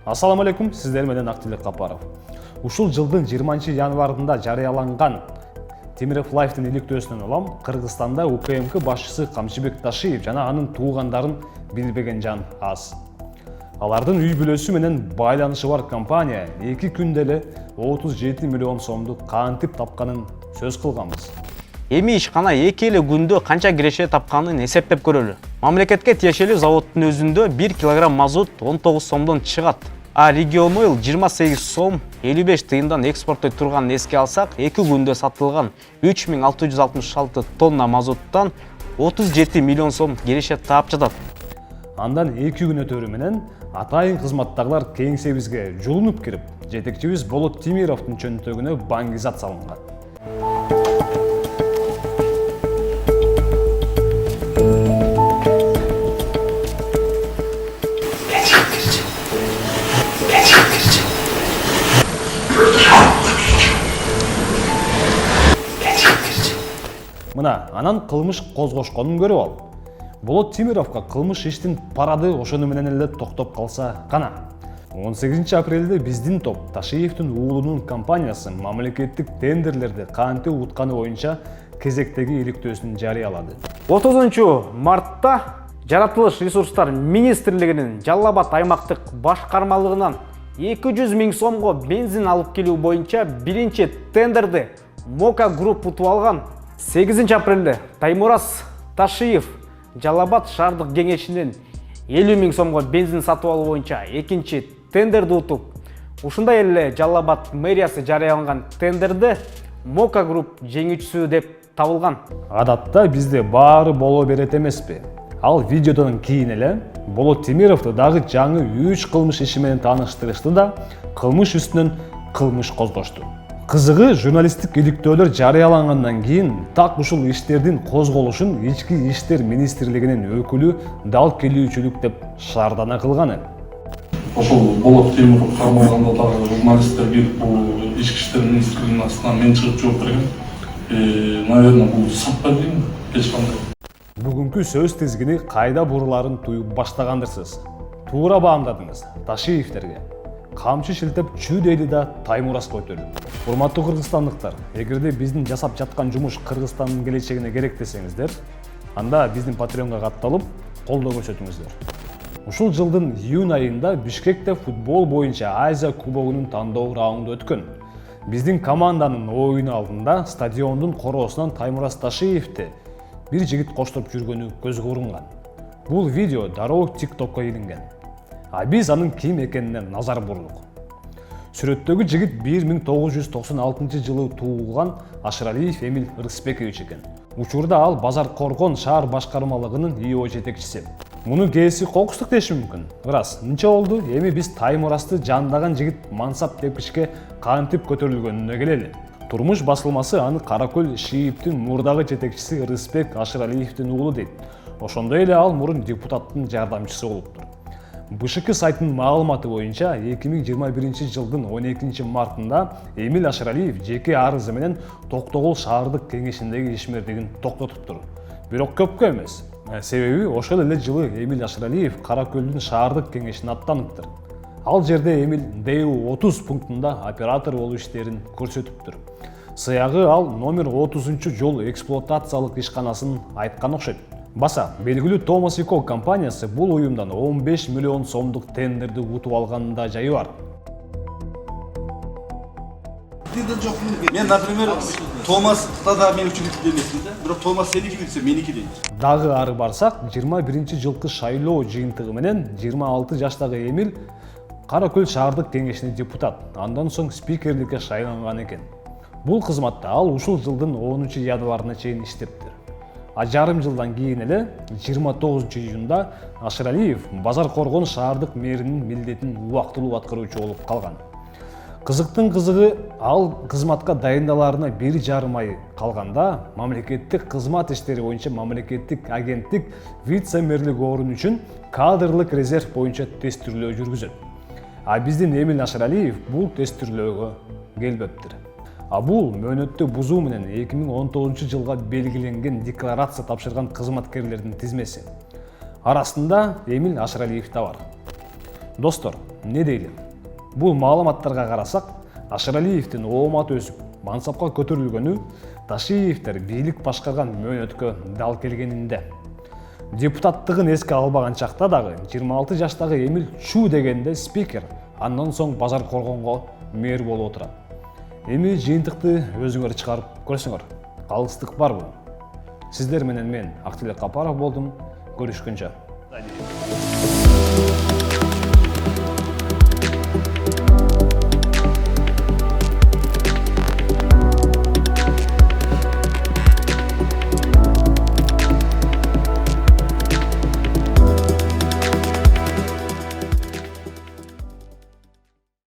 Assalamu алейкум, сиздер менен Актилек Капаров. Ушул жылдын 20 январында жарыяланган Темиров Лайфтын иликтөөсүнөн улам Кыргызстанда УКМК башчысы Камчыбек Ташиев жана анын туугандарын билбеген жан аз. Алардын үй бүлөсү менен байланышы бар компания 2 күндө эле 37 миллион сомду кантип тапканын сөз кылганбыз. Эми ишкана 2 эле күндө канча киреше тапканын эсептеп көрөлү. Мамлекетке тиешелүү заводдун өзүндө 1 килограмм мазут 19 сомдон чыгат. А Регион Ойл 28 сом 55 тыйындан экспорттой турганын эске алсак, 2 күндө сатылган 3666 тонна мазуттан 37 миллион сом киреше таап жатат. Андан 2 күн өтөрү менен атайын кызматтагылар кеңсебизге жулунуп кирип, жетекчибиз Болот Тимировдун чөнтөгүнө баңгизат салынган. Мына, анан кылмыш козгошконун көрүп ал. Болот Тимировго кылмыш иштин парады ошону менен эле токтоп калса кана. 18 апрелде биздин топ Ташиевдин уулунун компаниясы мамлекеттик тендерлерди кантип утканы боюнча кезектеги иликтөөсүн жарыялады. 30 мартта Жаратылыш ресурстар министрлигинин Жалал Абад аймактык башкармалыгынан 200 000 сомго бензин алып келүү боюнча биринчи тендерди Мока Групп утуп алган. 8 апрелде Таймураз Ташиев Жалал Абад шаардык кеңешинен 50 000 сомго бензин сатып алуу боюнча экинчи тендерди утуп, ушундай эле Жалал Абад мэриясы жарыяланган тендерде Мока Групп жеңүүчүсү деп табылган. Адатта бизде баары боло берет эмеспи? Ал видеодон кийин эле Болот Тимировду дагы жаңы 3 кылмыш иши менен тааныштырышты да кылмыш үстүнөн кылмыш козгошту. Кызыгы, журналисттик иликтөөлөр жарыялангандан кийин так ушул иштердин козголушун Ички иштер министрлигинин өкүлү дал келүүчүлүк деп шаардана кылганы. Ошол Болот Тимиров кармалганда дагы журналисттер келип бул Ички иштер министрлигинин астынан мен чыгып жооп берген. Наверное, бул сатпа дейм, эч кандай. Бүгүнкү сөз тизгини кайда буруларын туюп баштагандырсыз. Туура баамдадыңыз Ташиевдерге. Камчы шилтеп чүү дейди да Таймураз көтөрүп. Урматтуу кыргызстандыктар, эгерде биздин жасап жаткан жумуш Кыргызстандын келечегине керек десеңиздер, анда биздин Patreonга катталып, колдоо көрсөтүңүздөр. Ушул жылдын июнь айында Бишкекте футбол боюнча Азия кубогунун тандоо раунду өткөн. Биздин команданын оюну алдында стадиондун короосунан Таймураз Ташиевди бир жигит коштоп жүргөнү көзгө урунган. Бул видео дароо TikTokко илинген. А биз анын ким экенине назар бурдук. Сүрөттөгү жигит 1996 жылы туулган Ашыралиев Эмиль Рысбекович экен. Учурда ал Базар Коргон шаар башкармалыгынын ИО жетекчиси. Муну кээси кокустук деши мүмкүн. Ырас, нече болду? Эми биз Таймуразды жандаган жигит мансап тепкичке кантип көтөрүлгөнүнө келели. Турмуш басылмасы аны Каракөл ШИИБтин мурдагы жетекчиси Рысбек Ашыралиевдин уулу дейт. Ошондой эле ал мурун депутаттын жардамчысы болуптур. БШК сайтынын маалыматы боюнча 2021 жылдын 12 мартында Эмиль Ашыралиев жеке арызы менен Токтогул шаардык кеңешиндеги ишмердигин токтотуптур. Бирок көпкө эмес. Себеби ошол эле жылы Эмиль Ашыралиев Каракөлдүн шаардык кеңешине аттаныптыр. Ал жерде Эмиль ДУ-30 пунктунда оператор болуу иштерин көрсөтүптүр. Сыягы ал номер 30 жол эксплуатациялык ишканасын айткан окшойт. Баса, белгилүү Томас и Ко компаниясы бул уюмдан 15 миллион сомдук тендерди утуп алганында жайы бар. Мен, например, Томаста да мен үчүн эмесмин да, бирок Томас сеники билсе, меники дейт. Дагы ары барсак, 21 жылкы шайлоо жыйынтыгы менен 26 жаштагы Эмиль Каракөл шаардык кеңешине депутат, андан соң спикерликке шайланган экен. Бул кызматта ал ушул жылдын 10 январына чейин иштептир. А жарым жылдан кийин эле 29 июнда Ашыралиев Базар Коргон шаардык мэринин милдетин убактылуу аткаруучу болуп калган. Кызыктын кызыгы, ал кызматка дайындаларына 1,5 ай калганда мамлекеттик кызмат иштери боюнча мамлекеттик агенттик вице-мэрлик орун үчүн кадрлык резерв боюнча тестирлөө жүргүзөт. А биздин Эмиль Ашыралиев бул тестирлөөгө келбептир. А бул мөөнөттү бузуу менен 2019 жылга белгиленген декларация тапшырган кызматкерлердин тизмеси. Арасында Эмиль Ашыралиев да бар. Достор, Не дейли? Бул маалыматтарга карасак, Ашыралиевдин ооматы өсүп, мансапка көтөрүлгөнү Ташиевдер бийлик башкарган мөөнөткө дал келгенинде. Депутаттыгын эске албаган чакта дагы 26 жаштагы Эмил Чу дегенде спикер, андан соң Базар Коргонго мэр болуп отурат. Эми жыйынтыкты өзүңөр чыгарып көрсөңөр. Калыстык барбы? Сиздер менен мен Актилек Капаров болдум. Көрүшкөнчө.